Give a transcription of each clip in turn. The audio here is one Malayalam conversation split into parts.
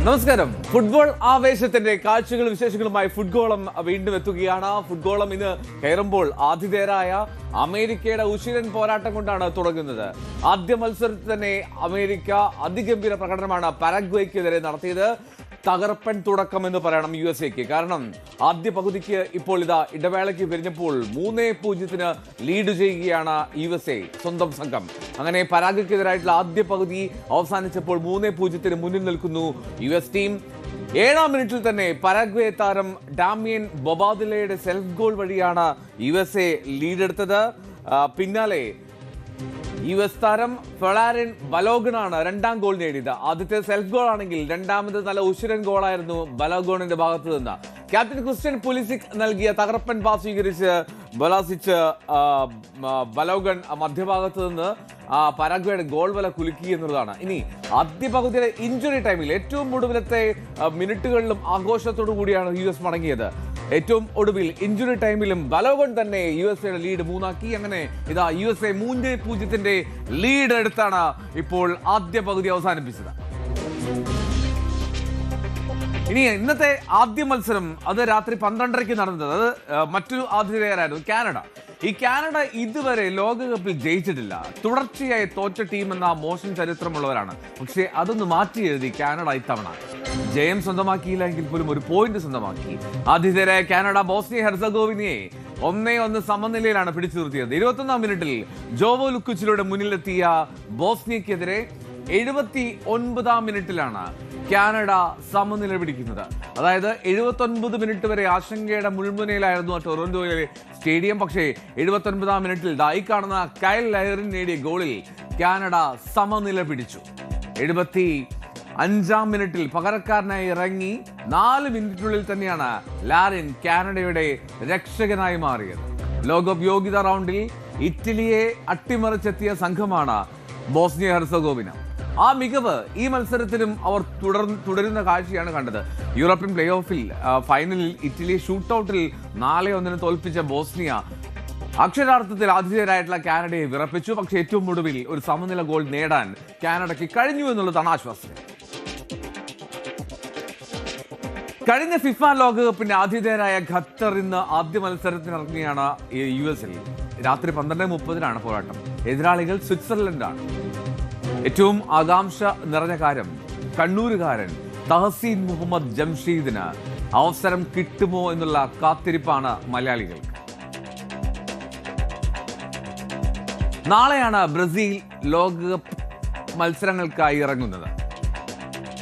നമസ്കാരം. ഫുട്ബോൾ ആവേശത്തിന്റെ കാഴ്ചകളും വിശേഷങ്ങളുമായി ഫുട്ഗോളം വീണ്ടും എത്തുകയാണ്. ഫുട്ഗോളം ഇന്ന് കയറുമ്പോൾ ആതിഥേയരായ അമേരിക്കയുടെ ഉശിരൻ പോരാട്ടം കൊണ്ടാണ് തുടങ്ങുന്നത്. ആദ്യ മത്സരത്തിൽ തന്നെ അമേരിക്ക അതിഗംഭീര പ്രകടനമാണ് പാരഗ്വേക്കെതിരെ നടത്തിയത്. തകർപ്പൻ തുടക്കം എന്ന് പറയണം USA-ക്ക്. കാരണം ആദ്യ പകുതിക്ക് ഇപ്പോൾ ഇതാ ഇടവേളയ്ക്ക് പിരിഞ്ഞപ്പോൾ 3-0 ലീഡ് ചെയ്യുകയാണ് USA സ്വന്തം സംഘം. അങ്ങനെ പരാഗ്വേക്കെതിരായിട്ടുള്ള ആദ്യ പകുതി അവസാനിച്ചപ്പോൾ 3-0 മുന്നിൽ നിൽക്കുന്നു US ടീം. 7-ാം മിനിറ്റിൽ തന്നെ പരാഗ്വേ താരം ഡാമിയൻ ബൊബാദിലയുടെ സെൽഫ് ഗോൾ വഴിയാണ് USA ലീഡെടുത്തത്. പിന്നാലെ US താരം ഫെളാരിൻ ബലോഗനാണ് രണ്ടാം ഗോൾ നേടിയത്. ആദ്യത്തെ സെൽഫ് ഗോൾ ആണെങ്കിൽ രണ്ടാമത് നല്ല ഉശിരൻ ഗോളായിരുന്നു ബലോഗോണിന്റെ ഭാഗത്ത് നിന്ന്. ക്യാപ്റ്റൻ ക്രിസ്റ്റ്യൻ പുലിസിക് നൽകിയ തകർപ്പൻ പാസ് സ്വീകരിച്ച് ബലോഗൺ മധ്യഭാഗത്ത് നിന്ന് പരാഗ്വേയുടെ ഗോൾ വല കുലുക്കി എന്നുള്ളതാണ്. ഇനി ആദ്യ പകുതിയിലെ ഇഞ്ചുറി ടൈമിൽ ഏറ്റവും ഒടുവിലത്തെ മിനിറ്റുകളിലും ആഘോഷത്തോടു കൂടിയാണ് US മടങ്ങിയത്. ഏറ്റവും ഒടുവിൽ ഇഞ്ചുറി ടൈമിലും ബലോഗൺ തന്നെ USA ലീഡ് 3-ആക്കി. അങ്ങനെ ഇതാ USA 3-0 ലീഡ് എടുത്താണ് ഇപ്പോൾ ആദ്യ പകുതി അവസാനിപ്പിച്ചത്. ഇനി ഇന്നത്തെ ആദ്യ മത്സരം അത് രാത്രി 12:30 നടന്നത്. അത് മറ്റൊരു ആതിഥേയരായിരുന്നു കാനഡ. ഈ കാനഡ ഇതുവരെ ലോകകപ്പിൽ ജയിച്ചിട്ടില്ല. തുടർച്ചയായി തോറ്റ ടീം എന്ന മോശം ചരിത്രമുള്ളവരാണ്. പക്ഷേ അതൊന്ന് മാറ്റി എഴുതി കാനഡ ഇത്തവണ ജയം സ്വന്തമാക്കിയില്ല എങ്കിൽ പോലും ഒരു പോയിന്റ് സ്വന്തമാക്കി. ആതിഥേയരായ കാനഡ ബോസ്നിയ ഹെർസഗോവിനയെ 1-1 സമനിലയിലാണ് പിടിച്ചു നിർത്തിയത്. 21-ാം മിനിറ്റിൽ ജോവോ ലുക്കുച്ചിലൂടെ മുന്നിലെത്തിയ ബോസ്നിയക്കെതിരെ 79-ാം മിനിറ്റിലാണ് കാനഡ സമനില പിടിക്കുന്നത്. അതായത് 79 മിനിറ്റ് വരെ ആശങ്കയുടെ മുൾമുനയിലായിരുന്നു ടൊറന്റോയിലെ സ്റ്റേഡിയം. പക്ഷേ 79-ാം മിനിറ്റിൽ ഈ കാണുന്ന കൈൽ ലഹറിൻ നേടിയ ഗോളിൽ കാനഡ സമനില പിടിച്ചു. 75-ാം മിനിറ്റിൽ പകരക്കാരനായി ഇറങ്ങി 4 മിനിറ്റിനുള്ളിൽ തന്നെയാണ് ലാരിൻ കാനഡയുടെ രക്ഷകനായി മാറിയത്. ലോകകപ്പ് യോഗ്യതാ റൗണ്ടിൽ ഇറ്റലിയെ അട്ടിമറിച്ചെത്തിയ സംഘമാണ് ബോസ്നിയ ഹെർസഗോവിന. ആ മികവ് ഈ മത്സരത്തിലും അവർ തുടരുന്ന കാഴ്ചയാണ് കണ്ടത്. യൂറോപ്യൻ പ്ലേ ഓഫിൽ ഫൈനലിൽ ഇറ്റലിയെ ഷൂട്ടൌട്ടിൽ 4-1 തോൽപ്പിച്ച ബോസ്നിയ അക്ഷരാർത്ഥത്തിൽ ആതിഥേയരായിട്ടുള്ള കാനഡയെ വിറപ്പിച്ചു. പക്ഷേ ഏറ്റവും ഒടുവിൽ ഒരു സമനില ഗോൾ നേടാൻ കാനഡയ്ക്ക് കഴിഞ്ഞു എന്നുള്ളതാണ് ആശ്വാസം. കഴിഞ്ഞ ഫിഫ ലോകകപ്പിന്റെ ആതിഥേയരായ ഖത്തർ ഇന്ന് ആദ്യ മത്സരത്തിനിറങ്ങിയാണ് US-ൽ. രാത്രി 12:30 പോരാട്ടം. എതിരാളികൾ സ്വിറ്റ്സർലൻഡാണ്. ഏറ്റവും ആകാംക്ഷ നിറഞ്ഞ കാര്യം കണ്ണൂരുകാരൻ തഹസീൻ മുഹമ്മദ് ജംഷീദിന് അവസരം കിട്ടുമോ എന്നുള്ള കാത്തിരിപ്പാണ് മലയാളികൾക്ക്. നാളെയാണ് ബ്രസീൽ ലോകകപ്പ് മത്സരങ്ങൾക്കായി ഇറങ്ങുന്നത്.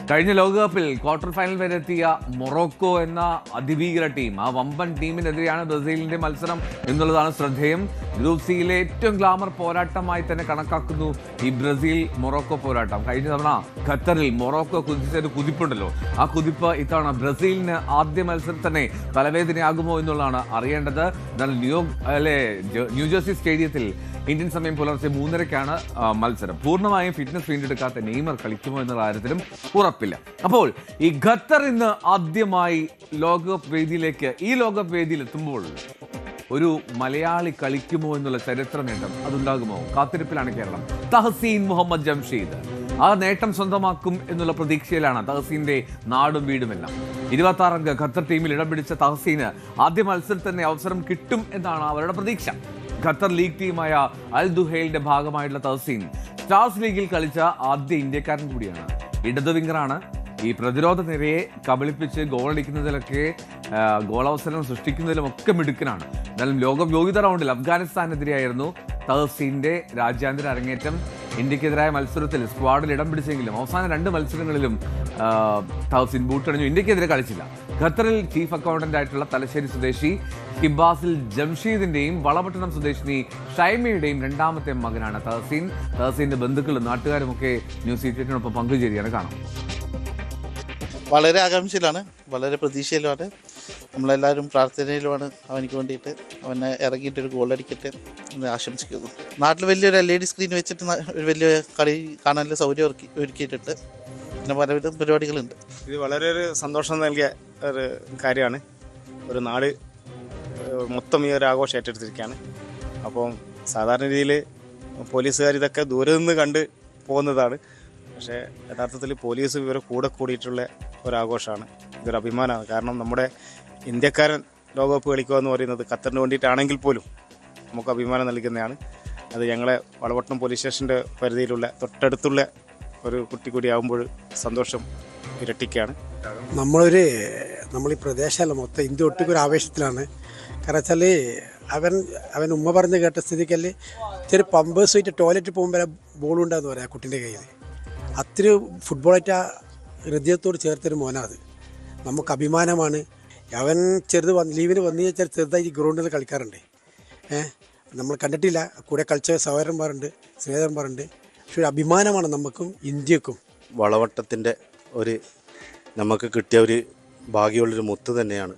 കഴിഞ്ഞ ലോകകപ്പിൽ ക്വാർട്ടർ ഫൈനൽ വരെ എത്തിയ മൊറോക്കോ എന്ന അതിഭീകര ടീം, ആ വമ്പൻ ടീമിനെതിരെയാണ് ബ്രസീലിന്റെ മത്സരം എന്നുള്ളതാണ് ശ്രദ്ധേയം. ഗ്രൂപ്പ് സിയിലെ ഏറ്റവും ഗ്ലാമർ പോരാട്ടമായി തന്നെ കണക്കാക്കുന്നു ഈ ബ്രസീൽ മൊറോക്കോ പോരാട്ടം. കഴിഞ്ഞ തവണ ഖത്തറിൽ മൊറോക്കോ കുതിച്ചൊരു കുതിപ്പുണ്ടല്ലോ, ആ കുതിപ്പ് ഇത്തവണ ബ്രസീലിന് ആദ്യ മത്സരത്തിൽ തന്നെ തലവേദനയാകുമോ എന്നുള്ളതാണ് അറിയേണ്ടത്. എന്നാൽ ന്യൂജേഴ്സി സ്റ്റേഡിയത്തിൽ ഇന്ത്യൻ സമയം പുലർച്ചെ 3:30 മത്സരം. പൂർണ്ണമായും ഫിറ്റ്നസ് വീണ്ടെടുക്കാത്ത നെയ്മർ കളിക്കുമോ എന്ന കാര്യത്തിലും ഉറപ്പില്ല. അപ്പോൾ ഈ ഖത്തർ ഇന്ന് ആദ്യമായി ലോകകപ്പ് വേദിയിലേക്ക് ഈ ലോകകപ്പ് വേദിയിൽ എത്തുമ്പോൾ ഒരു മലയാളി കളിക്കുമോ എന്നുള്ള ചരിത്ര നേട്ടം അതുണ്ടാകുമോ? കാത്തിരിപ്പിലാണ് കേരളം. തഹസീൻ മുഹമ്മദ് ജംഷീദ് ആ നേട്ടം സ്വന്തമാക്കും എന്നുള്ള പ്രതീക്ഷയിലാണ് തഹസീന്റെ നാടും വീടുമെല്ലാം. 26 അംഗ ഖത്തർ ടീമിൽ ഇടം പിടിച്ച തഹസീന് ആദ്യ മത്സരത്തിൽ തന്നെ അവസരം കിട്ടും എന്നാണ് അവരുടെ പ്രതീക്ഷ. ഖത്തർ ലീഗ് ടീമായ അൽ ദുഹൈലിന്റെ ഭാഗമായിട്ടുള്ള തഹസീൻ സ്റ്റാർസ് ലീഗിൽ കളിച്ച ആദ്യ ഇന്ത്യക്കാരൻ കൂടിയാണ്. ഇടതു വിംഗറാണ്. ഈ പ്രതിരോധ നിരയെ കബളിപ്പിച്ച് ഗോളടിക്കുന്നതിലൊക്കെ ഗോളവസരം സൃഷ്ടിക്കുന്നതിലും ഒക്കെ മിടുക്കനാണ്. എന്നാലും ലോകകപ്പ് യോഗ്യതാ റൗണ്ടിൽ അഫ്ഗാനിസ്ഥാനെതിരെയായിരുന്നു തഹസീന്റെ രാജ്യാന്തര അരങ്ങേറ്റം. ഇന്ത്യക്കെതിരായ മത്സരത്തിൽ സ്ക്വാഡിൽ ഇടം പിടിച്ചെങ്കിലും അവസാന 2 മത്സരങ്ങളിലും തഹസീൻ ബൂട്ടണിഞ്ഞു. ഇന്ത്യക്കെതിരെ കളിച്ചില്ല. ഖത്തറിൽ ചീഫ് അക്കൗണ്ടന്റ് ആയിട്ടുള്ള തലശ്ശേരി സ്വദേശി ഹിബാസിൽ ജംഷീദിന്റെയും വളപട്ടണം സ്വദേശിനി ഷൈമയുടെയും 2ാമത്തെ മകനാണ് തഹസീൻ. തഹസീന്റെ ബന്ധുക്കളും നാട്ടുകാരുമൊക്കെ ന്യൂസ് 18 പങ്കുചേരുകയാണ്. കാണാം. വളരെ ആകാംക്ഷയിലാണ്, വളരെ പ്രതീക്ഷയിലുമാണ്. നമ്മളെല്ലാവരും പ്രാർത്ഥനയിലുമാണ് അവനിക്ക് വേണ്ടിയിട്ട്. അവനെ ഇറങ്ങിയിട്ടൊരു ഗോളടിക്കട്ടെ എന്ന് ആശംസിക്കുന്നു. നാട്ടിൽ വലിയൊരു LED സ്ക്രീൻ വെച്ചിട്ട് ഒരു വലിയ കളി കാണാനുള്ള സൗകര്യം ഒരുക്കിയിട്ടുണ്ട്. പിന്നെ പലവിധ പരിപാടികളുണ്ട്. ഇത് വളരെ ഒരു സന്തോഷം നൽകിയ ഒരു കാര്യമാണ്. ഒരു നാട് മൊത്തം ഈ ഒരു ആഘോഷം ഏറ്റെടുത്തിരിക്കുകയാണ്. അപ്പം സാധാരണ രീതിയിൽ പോലീസുകാർ ഇതൊക്കെ ദൂരെ നിന്ന് കണ്ട് പോകുന്നതാണ്. പക്ഷേ യഥാർത്ഥത്തിൽ പോലീസ് ഇവരെ കൂടെ കൂടിയിട്ടുള്ള ഒരാഘോഷമാണ്, ഇതൊരു അഭിമാനമാണ്. കാരണം നമ്മുടെ ഇന്ത്യക്കാരൻ ലോകകപ്പ് കളിക്കുക എന്ന് പറയുന്നത് ഖത്തറിന് വേണ്ടിയിട്ടാണെങ്കിൽ പോലും നമുക്ക് അഭിമാനം നൽകുന്നതാണ്. അത് ഞങ്ങളെ വളവട്ടം പോലീസ് സ്റ്റേഷൻ്റെ പരിധിയിലുള്ള തൊട്ടടുത്തുള്ള ഒരു കുട്ടി കൂടി ആകുമ്പോൾ സന്തോഷം ഇരട്ടിക്കുകയാണ്. നമ്മൾ ഈ പ്രദേശമല്ല മൊത്തം ഇന്ത്യ ഒട്ടുക്കൊരു ആവേശത്തിലാണ്. കാരണം വെച്ചാൽ അവൻ ഉമ്മ പറഞ്ഞ് കേട്ട സ്ഥിതിക്കല്ലേ ഇത്തിരി പമ്പേഴ്സ് വെച്ചിട്ട് ടോയ്ലറ്റ് പോകുമ്പോൾ ബോളുണ്ടാന്ന് പറയാം കുട്ടീൻ്റെ കയ്യിൽ. അത്തിരി ഫുട്ബോളായിട്ട് ആ ഹൃദയത്തോട് ചേർത്തൊരു മോനാണ്. നമുക്ക് അഭിമാനമാണ്. അവൻ ലീവിന് വന്നു വെച്ചാൽ ചെറുതായി ഗ്രൗണ്ടിൽ കളിക്കാറുണ്ട്. നമ്മൾ കണ്ടിട്ടില്ല, കൂടെ കളിച്ച സഹോദരന്മാരുണ്ട്, സ്നേഹിതന്മാരുണ്ട്. പക്ഷെ ഒരു അഭിമാനമാണ് നമുക്കും ഇന്ത്യക്കും. വളവട്ടത്തിൻ്റെ നമുക്ക് കിട്ടിയ ഒരു ഭാഗ്യമുള്ളൊരു മുത്ത് തന്നെയാണ്.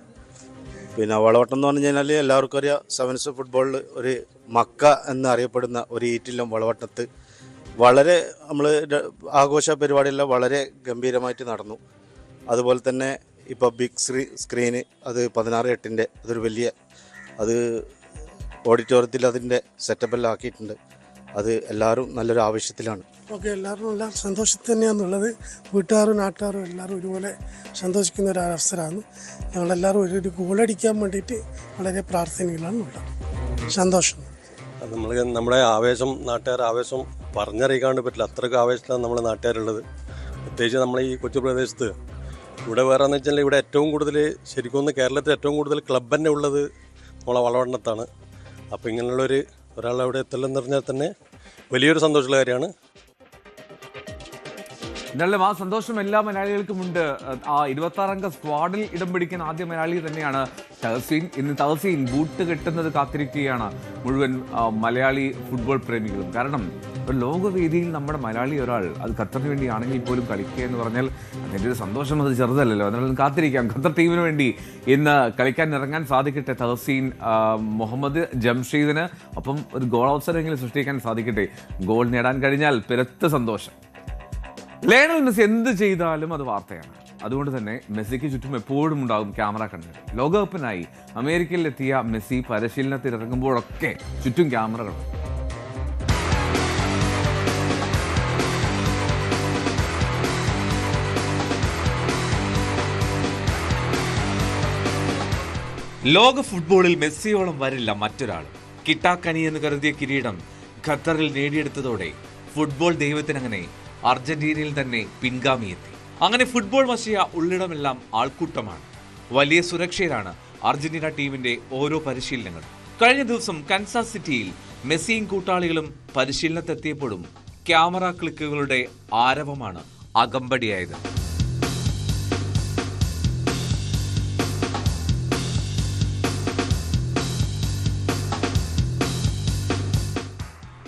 പിന്നെ വളവട്ടം എന്ന് പറഞ്ഞു കഴിഞ്ഞാൽ എല്ലാവർക്കും അറിയാം, സെവൻസ് ഫുട്ബോളിൽ ഒരു മക്ക എന്നറിയപ്പെടുന്ന ഒരു ഈറ്റിലും വളവട്ടത്ത് വളരെ നമ്മൾ ആഘോഷ പരിപാടിയെല്ലാം വളരെ ഗംഭീരമായിട്ട് നടന്നു. അതുപോലെ തന്നെ ഇപ്പോൾ ബിഗ് സ്ക്രീന് അത് 16:8 അതൊരു വലിയ ഓഡിറ്റോറിയത്തിൽ അതിൻ്റെ സെറ്റപ്പെല്ലാം ആക്കിയിട്ടുണ്ട്. അത് എല്ലാവരും നല്ലൊരു ആവശ്യത്തിലാണ്. ഓക്കെ, എല്ലാവരും നല്ല സന്തോഷത്തിൽ തന്നെയാണെന്നുള്ളത്. വീട്ടുകാരും നാട്ടുകാരും എല്ലാവരും ഒരുപോലെ സന്തോഷിക്കുന്ന ഒരു അവസരമാണ്. ഞങ്ങളെല്ലാവരും ഒരു ഗോളടിക്കാൻ വേണ്ടിയിട്ട് വളരെ പ്രാർത്ഥനയിലാണ് ഉള്ളത്. സന്തോഷം. നമ്മുടെ ആവേശം, നാട്ടുകാരുടെ ആവേശം പറഞ്ഞറിയിക്കാണ്ട് പറ്റില്ല. അത്രയ്ക്ക് ആവേശത്തിലാണ് നമ്മുടെ നാട്ടുകാരുള്ളത്. പ്രത്യേകിച്ച് നമ്മൾ ഈ കൊച്ചു പ്രദേശത്ത് ഇവിടെ വേറെ എന്ന് വെച്ചാൽ ഇവിടെ ഏറ്റവും കൂടുതൽ ശരിക്കും കേരളത്തിൽ ഏറ്റവും കൂടുതൽ ക്ലബ് തന്നെ ഉള്ളത് നമ്മളെ വളവണ്ണത്താണ്. അപ്പോൾ ഇങ്ങനെയുള്ളൊരു ഒരാളവിടെ എത്തലെന്ന് പറഞ്ഞാൽ തന്നെ വലിയൊരു സന്തോഷമുള്ള കാര്യമാണ്. എന്നാലും ആ സന്തോഷം എല്ലാ മലയാളികൾക്കുമുണ്ട്. ആ 26-അംഗ സ്ക്വാഡിൽ ഇടം പിടിക്കുന്ന ആദ്യ മലയാളി തന്നെയാണ് തഹസീൻ. ഇന്ന് തഹസീൻ ബൂട്ട് കെട്ടുന്നത് കാത്തിരിക്കുകയാണ് മുഴുവൻ മലയാളി ഫുട്ബോൾ പ്രേമികളും. കാരണം ഒരു ലോകവേദിയിൽ നമ്മുടെ മലയാളി ഒരാൾ അത് ഖത്തറിന് വേണ്ടിയാണെങ്കിൽ പോലും കളിക്കുക എന്ന് പറഞ്ഞാൽ അതിൻ്റെ ഒരു സന്തോഷം അത് ചെറുതല്ലല്ലോ. എന്നാലും കാത്തിരിക്കാം. ഖത്തർ ടീമിന് വേണ്ടി ഇന്ന് കളിക്കാൻ ഇറങ്ങാൻ സാധിക്കട്ടെ തഹസീൻ മുഹമ്മദ് ജംഷീദിന്. ഒപ്പം ഒരു ഗോൾ അവസരമെങ്കിലും സൃഷ്ടിക്കാൻ സാധിക്കട്ടെ. ഗോൾ നേടാൻ കഴിഞ്ഞാൽ പെരുത്ത സന്തോഷം. ലയണൽ മെസ്സി എന്ത് ചെയ്താലും അത് വാർത്തയാണ്. അതുകൊണ്ട് തന്നെ മെസ്സിക്ക് ചുറ്റും എപ്പോഴും ഉണ്ടാകും ക്യാമറ കണ്ണുകൾ. ലോകകപ്പിനായി അമേരിക്കയിലെത്തിയ മെസ്സി പരിശീലനത്തിൽ ഇറങ്ങുമ്പോഴൊക്കെ ചുറ്റും ക്യാമറകൾ. ലോക ഫുട്ബോളിൽ മെസ്സിയോളം വരില്ല മറ്റൊരാൾ. കിട്ടാക്കനി എന്ന് കരുതിയ കിരീടം ഖത്തറിൽ നേടിയെടുത്തതോടെ ഫുട്ബോൾ ദൈവത്തിനങ്ങനെ അർജന്റീനയിൽ തന്നെ പിൻഗാമിയെത്തി. അങ്ങനെ ഫുട്ബോൾ വശിയ ഉള്ളിടമെല്ലാം ആൾക്കൂട്ടമാണ്. വലിയ സുരക്ഷയിലാണ് അർജന്റീന ടീമിന്റെ ഓരോ പരിശീലനങ്ങളും. കഴിഞ്ഞ ദിവസം കൻസാസ് സിറ്റിയിൽ മെസ്സിയും കൂട്ടാളികളും പരിശീലനത്തെത്തിയപ്പോഴും ക്യാമറ ക്ലിക്കുകളുടെ ആരവമാണ് അകമ്പടിയായത്.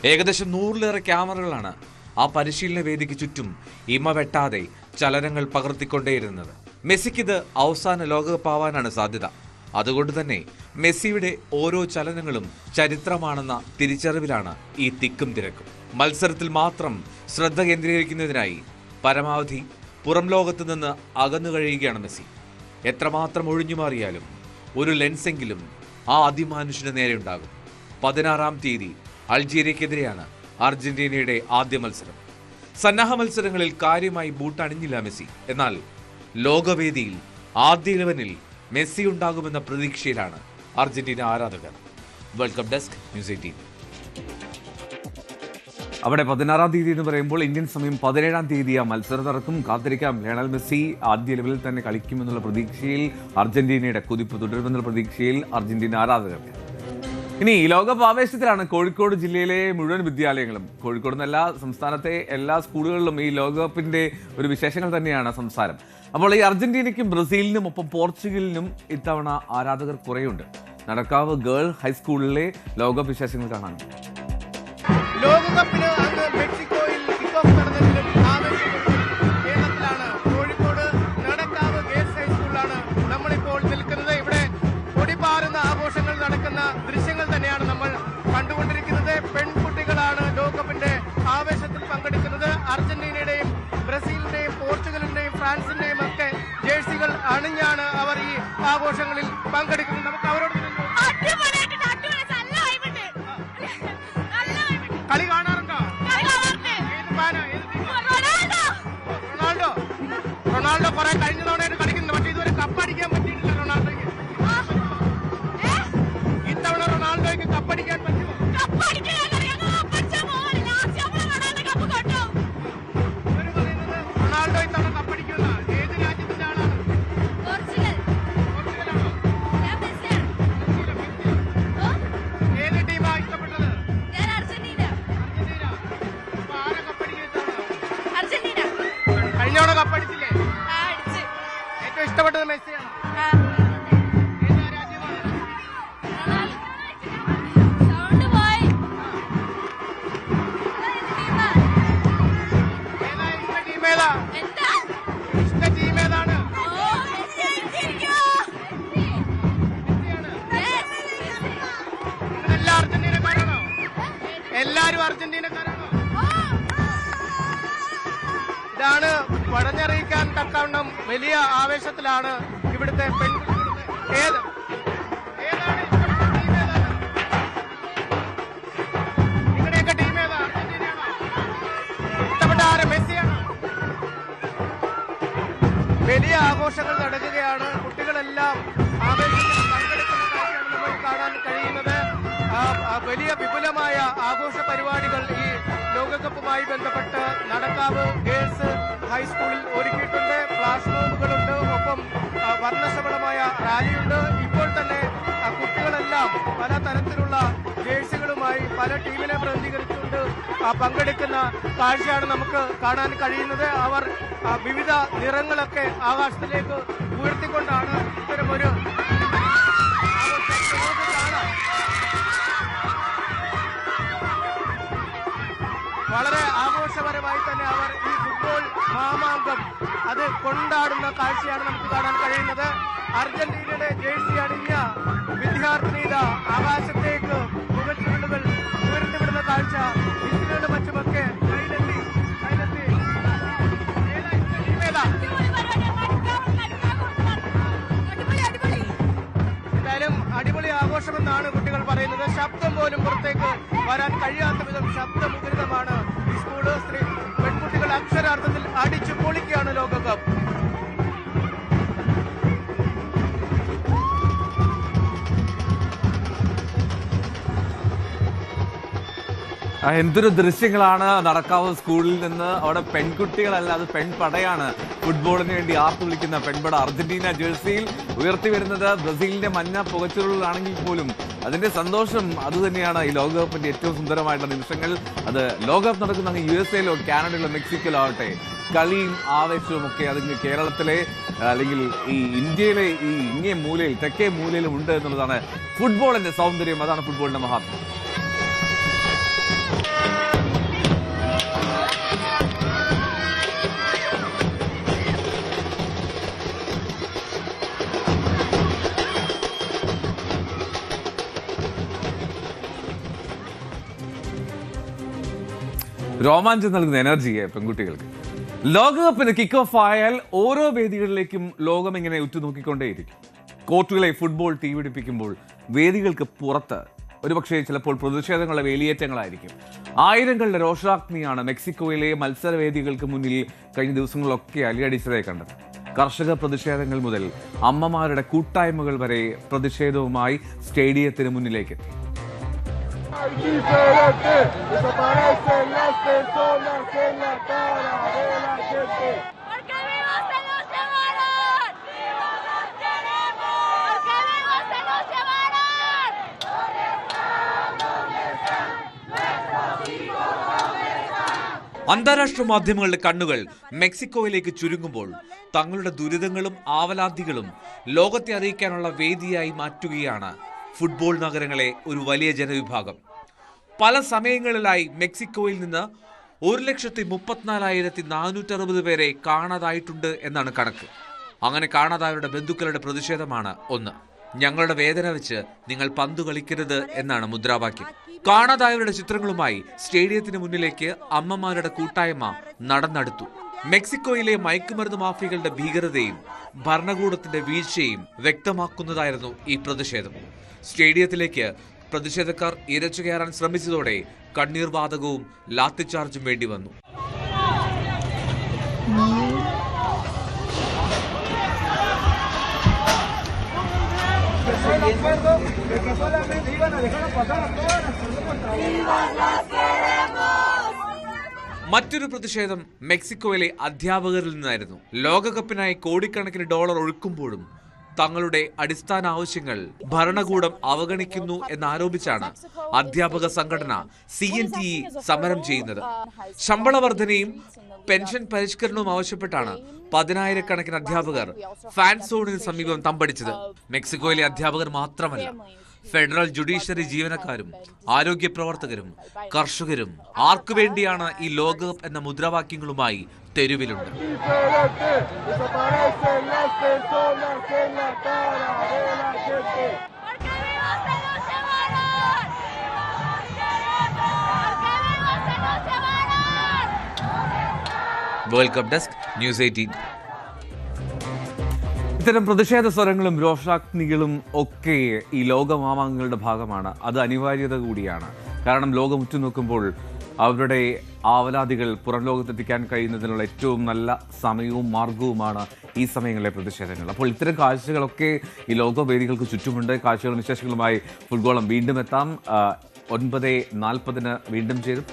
ഏകദേശം 100-ലേറെ ക്യാമറകളാണ് ആ പരിശീലന വേദിക്ക് ചുറ്റും ഇമ വെട്ടാതെ ചലനങ്ങൾ പകർത്തിക്കൊണ്ടേയിരുന്നത്. മെസ്സിക്കിത് അവസാന ലോകകപ്പാവാനാണ് സാധ്യത. അതുകൊണ്ട് തന്നെ മെസ്സിയുടെ ഓരോ ചലനങ്ങളും ചരിത്രമാണെന്ന തിരിച്ചറിവിലാണ് ഈ തിക്കും തിരക്കും. മത്സരത്തിൽ മാത്രം ശ്രദ്ധ കേന്ദ്രീകരിക്കുന്നതിനായി പരമാവധി പുറം ലോകത്ത് നിന്ന് അകന്നു കഴിയുകയാണ് മെസ്സി. എത്രമാത്രം ഒഴിഞ്ഞുമാറിയാലും ഒരു ലെൻസെങ്കിലും ആ അതിമാനുഷിന് നേരെ ഉണ്ടാകും. 16-ാം തീയതി അൾജീരിയക്കെതിരെയാണ് അർജന്റീനയുടെ ആദ്യ മത്സരം. സന്നാഹ മത്സരങ്ങളിൽ കാര്യമായി ബൂട്ട് അണിഞ്ഞില്ല മെസ്സി. എന്നാൽ ലോകവേദിയിൽ ആദ്യ 11-ൽ മെസ്സി ഉണ്ടാകുമെന്ന പ്രതീക്ഷയിലാണ് അർജന്റീന ആരാധകർ. World cup desk news 18. അവിടെ 16-ാം തീയതി എന്ന് പറയുമ്പോൾ ഇന്ത്യൻ സമയം 17-ാം തീയതി ആ മത്സരം നടക്കും. കാത്തിരിക്കാം. ലയണൽ മെസ്സി ആദ്യ ലെവലിൽ തന്നെ കളിക്കുമെന്നുള്ള പ്രതീക്ഷയിൽ അർജന്റീനയുടെ കുതിപ്പ് തുടരുമെന്നുള്ള പ്രതീക്ഷയിൽ അർജന്റീന ആരാധകർക്ക്. ഇനി ലോകകപ്പ് ആവേശത്തിലാണ് കോഴിക്കോട് ജില്ലയിലെ മുഴുവൻ വിദ്യാലയങ്ങളും. കോഴിക്കോട് എന്നല്ല, സംസ്ഥാനത്തെ എല്ലാ സ്കൂളുകളിലും ഈ ലോകകപ്പിന്റെ ഒരു വിശേഷങ്ങൾ തന്നെയാണ് സംസാരം. അപ്പോൾ ഈ അർജന്റീനയ്ക്കും ബ്രസീലിനും ഒപ്പം പോർച്ചുഗലിനും ഇത്തവണ ആരാധകർ കുറേയുണ്ട്. നടക്കാവ് ഗേൾ ഹൈസ്കൂളിലെ ലോകകപ്പ് വിശേഷങ്ങൾ കാണാൻ. ലോകകപ്പിന് അന്ന് മെക്സിക്കോയിൽ കിക്ക് ഓഫ് നടന്നെങ്കിലും കേരളത്തിലാണ്. കോഴിക്കോട് നടക്കാവ് ഗേൾസ് ഹൈസ്കൂളിലാണ് നമ്മളിപ്പോൾ നിൽക്കുന്നത്. ഇവിടെ കൊടിപാറുന്ന ആഘോഷങ്ങൾ നടക്കുന്ന ദൃശ്യങ്ങൾ തന്നെയാണ് നമ്മൾ കണ്ടുകൊണ്ടിരിക്കുന്നത്. പെൺകുട്ടികളാണ് ലോകകപ്പിന്റെ ആവേശത്തിൽ പങ്കെടുക്കുന്നത്. അർജന്റീനയുടെയും ബ്രസീലിന്റെയും പോർച്ചുഗലിന്റെയും ഫ്രാൻസിന്റെയും ഒക്കെ ജേഴ്സികൾ അണിഞ്ഞാണ് അവർ ഈ ആഘോഷങ്ങളിൽ പങ്കെടുക്കുന്നത്. നമുക്ക് അവരോട് കളി കാണാറുണ്ടോ? റൊണാൾഡോ കുറെ കഴിഞ്ഞ അർജന്റീനക്കാരാണോ? ഇതാണ് പടഞ്ഞറിയിക്കാൻ തക്കവണ്ണം വലിയ ആവേശത്തിലാണ് ഇവിടുത്തെ ഏതാണ് നിങ്ങളുടെയൊക്കെ ടീം ഏതാ? അർജന്റീനയാണോ? ഇഷ്ടപ്പെട്ട ആര്? മെസ്സിയാണോ? വലിയ ആഘോഷങ്ങൾ നടക്കുകയാണ്. കുട്ടികളെല്ലാം ആവേശത്തിൽ പങ്കെടുക്കുന്ന കാഴ്ചയാണ് നമുക്ക് കാണാൻ കഴിയുന്നത്. വലിയ വിപുലമായ ആഘോഷ പരിപാടികൾ ഈ ലോകകപ്പുമായി ബന്ധപ്പെട്ട് നടക്കാവ് ഗേൾസ് ഹൈസ്കൂളിൽ ഒരുക്കിയിട്ടുണ്ട്. ഫ്ലാഷ് മോബുകളുണ്ട്, ഒപ്പം വർണ്ണശബളമായ റാലിയുണ്ട്. ഇപ്പോൾ തന്നെ കുട്ടികളെല്ലാം പല തരത്തിലുള്ള ജേഴ്സികളുമായി പല ടീമിനെ പ്രതിനിധീകരിച്ചുകൊണ്ട് പങ്കെടുക്കുന്ന കാഴ്ചയാണ് നമുക്ക് കാണാൻ കഴിയുന്നത്. അവർ വിവിധ നിറങ്ങളൊക്കെ ആകാശത്തിലേക്ക് ഉയർത്തിക്കൊണ്ടാണ് ഇത്തരമൊരു വളരെ ആഘോഷപരമായി തന്നെ അവർ ഈ ഫുട്ബോൾ മാമാങ്കം അത് കൊണ്ടാടുന്ന കാഴ്ചയാണ് നമുക്ക് കാണാൻ കഴിയുന്നത്. അർജന്റീനയുടെ ജേഴ്സി അണിഞ്ഞ വിദ്യാർത്ഥിനിത ആകാശത്തേക്ക് മുഖച്ചുരുളുകൾ ഉയർത്തിവിടുന്ന കാഴ്ച വിസിലുകളും മറ്റുമൊക്കെ എന്തായാലും അടിപൊളി ആഘോഷമെന്നാണ് കുട്ടികൾ പറയുന്നത്. ശബ്ദം പോലും പുറത്തേക്ക് വരാൻ കഴിയാത്ത വിധം ശബ്ദമുഖരിതമാണ് ഈ സ്കൂള്. പെൺകുട്ടികൾ അക്ഷരാർത്ഥത്തിൽ അടിച്ചു പൊളിക്കുകയാണ് ലോകകപ്പ്. എന്തൊരു ദൃശ്യങ്ങളാണ് നടക്കാവ് സ്കൂളിൽ നിന്ന്. അവിടെ പെൺകുട്ടികളല്ല, അത് പെൺപടയാണ്. ഫുട്ബോളിന് വേണ്ടി ആർത്തു വിളിക്കുന്ന പെൺപട അർജന്റീന ജേഴ്സിയിൽ ഉയർത്തി വരുന്നത് ബ്രസീലിന്റെ മഞ്ഞ പുകച്ചുരുളാണെങ്കിൽ പോലും അതിന്റെ സന്തോഷം അതുതന്നെയാണ് ഈ ലോകകപ്പിന്റെ ഏറ്റവും സുന്ദരമായിട്ടുള്ള നിമിഷങ്ങൾ. അത് ലോകകപ്പ് നടക്കുന്ന USA-ലോ കാനഡയിലോ മെക്സിക്കോയിലോ ആവട്ടെ, കളിയും ആവേശവും ഒക്കെ അതിന് കേരളത്തിലെ അല്ലെങ്കിൽ ഈ ഇന്ത്യയിലെ ഈ ഇങ്ങേ മൂലയിൽ തെക്കേ മൂലയിലും ഉണ്ട് എന്നുള്ളതാണ് ഫുട്ബോളിന്റെ സൗന്ദര്യം. അതാണ് ഫുട്ബോളിന്റെ മഹാത്മ്യം. രോമാഞ്ചം നൽകുന്ന എനർജിയെ പെൺകുട്ടികൾക്ക്. ലോകകപ്പിന് കിക്ക് ഓഫ് ആയാൽ ഓരോ വേദികളിലേക്കും ലോകം ഇങ്ങനെ ഉറ്റുനോക്കിക്കൊണ്ടേയിരിക്കും. കോർട്ടുകളെ ഫുട്ബോൾ തീപിടിപ്പിക്കുമ്പോൾ വേദികൾക്ക് പുറത്ത് ഒരുപക്ഷെ ചിലപ്പോൾ പ്രതിഷേധങ്ങളുടെ വേലിയേറ്റങ്ങളായിരിക്കും. ആയിരങ്ങളുടെ രോഷാഗ്നിയാണ് മെക്സിക്കോയിലെ മത്സരവേദികൾക്ക് മുന്നിൽ കഴിഞ്ഞ ദിവസങ്ങളിലൊക്കെ അലിയടിച്ചതായി കണ്ടത്. കർഷക പ്രതിഷേധങ്ങൾ മുതൽ അമ്മമാരുടെ കൂട്ടായ്മകൾ വരെ പ്രതിഷേധവുമായി സ്റ്റേഡിയത്തിന് മുന്നിലേക്കെത്തി. അന്താരാഷ്ട്ര മാധ്യമങ്ങളുടെ കണ്ണുകൾ മെക്സിക്കോയിലേക്ക് ചുരുങ്ങുമ്പോൾ തങ്ങളുടെ ദുരിതങ്ങളും ആവലാതികളും ലോകത്തെ അറിയിക്കാനുള്ള വേദിയായി മാറ്റുകയാണ് ഫുട്ബോൾ നഗരങ്ങളെ ഒരു വലിയ ജനവിഭാഗം. പല സമയങ്ങളിലായി മെക്സിക്കോയിൽ നിന്ന് 1,34,460 പേരെ കാണാതായിട്ടുണ്ട് എന്നാണ് കണക്ക്. അങ്ങനെ കാണാതായവരുടെ ബന്ധുക്കളുടെ പ്രതിഷേധമാണ് ഒന്ന്. ഞങ്ങളുടെ വേദന വെച്ച് നിങ്ങൾ പന്ത് കളിക്കരുത് എന്നാണ് മുദ്രാവാക്യം. കാണാതായവരുടെ ചിത്രങ്ങളുമായി സ്റ്റേഡിയത്തിന് മുന്നിലേക്ക് അമ്മമാരുടെ കൂട്ടായ്മ നടന്നെടുത്തു. മെക്സിക്കോയിലെ മയക്കുമരുന്ന് മാഫിയകളുടെ ഭീകരതയും ഭരണകൂടത്തിന്റെ വീഴ്ചയും വ്യക്തമാക്കുന്നതായിരുന്നു ഈ പ്രതിഷേധം. സ്റ്റേഡിയത്തിലേക്ക് പ്രതിഷേധക്കാർ ഇരച്ചു കയറാൻ ശ്രമിച്ചതോടെ കണ്ണീർ വാതകവും ലാത്തിച്ചാർജും വേണ്ടി വന്നു. മറ്റൊരു പ്രതിഷേധം മെക്സിക്കോയിലെ അധ്യാപകരിൽ നിന്നായിരുന്നു. ലോകകപ്പിനായി കോടിക്കണക്കിന് ഡോളർ ഒഴുക്കുമ്പോഴും തങ്ങളുടെ അടിസ്ഥാന ആവശ്യങ്ങൾ ഭരണകൂടം അവഗണിക്കുന്നു എന്നാരോപിച്ചാണ് അധ്യാപക സംഘടന CNTE സമരം ചെയ്യുന്നത്. ശമ്പള വർധനയും പെൻഷൻ പരിഷ്കരണവും ആവശ്യപ്പെട്ടാണ് 10,000-കണക്കിന് അധ്യാപകർ ഫാൻ സോണിന് സമീപം തമ്പടിച്ചത്. മെക്സിക്കോയിലെ അധ്യാപകർ മാത്രമല്ല, ഫെഡറൽ ജുഡീഷ്യറി ജീവനക്കാരും ആരോഗ്യ പ്രവർത്തകരും കർഷകരും ആർക്കുവേണ്ടിയാണ് ഈ ലോകകപ്പ് എന്ന മുദ്രാവാക്യങ്ങളുമായി തെരുവിലുണ്ട്. World cup desk news 18. ഇത്തരം പ്രതിഷേധ സ്വരങ്ങളും രോഷാഗ്നികളും ഒക്കെ ഈ ലോകമാമാങ്കങ്ങളുടെ ഭാഗമാണ്. അത് അനിവാര്യത കൂടിയാണ്. കാരണം ലോകം ഉറ്റുനോക്കുമ്പോൾ അവരുടെ ആവലാതികൾ പുറം ലോകത്തെത്തിക്കാൻ കഴിയുന്നതിനുള്ള ഏറ്റവും നല്ല സമയവും മാർഗവുമാണ് ഈ സമയങ്ങളിലെ പ്രതിഷേധങ്ങൾ. അപ്പോൾ ഇത്തരം കാഴ്ചകളൊക്കെ ഈ ലോകവേദികൾക്ക് ചുറ്റുമുണ്ട്. കാഴ്ചകളും വിശേഷങ്ങളുമായി ഫുട്ബോളം വീണ്ടും എത്താം. 9:40 വീണ്ടും ചേരും.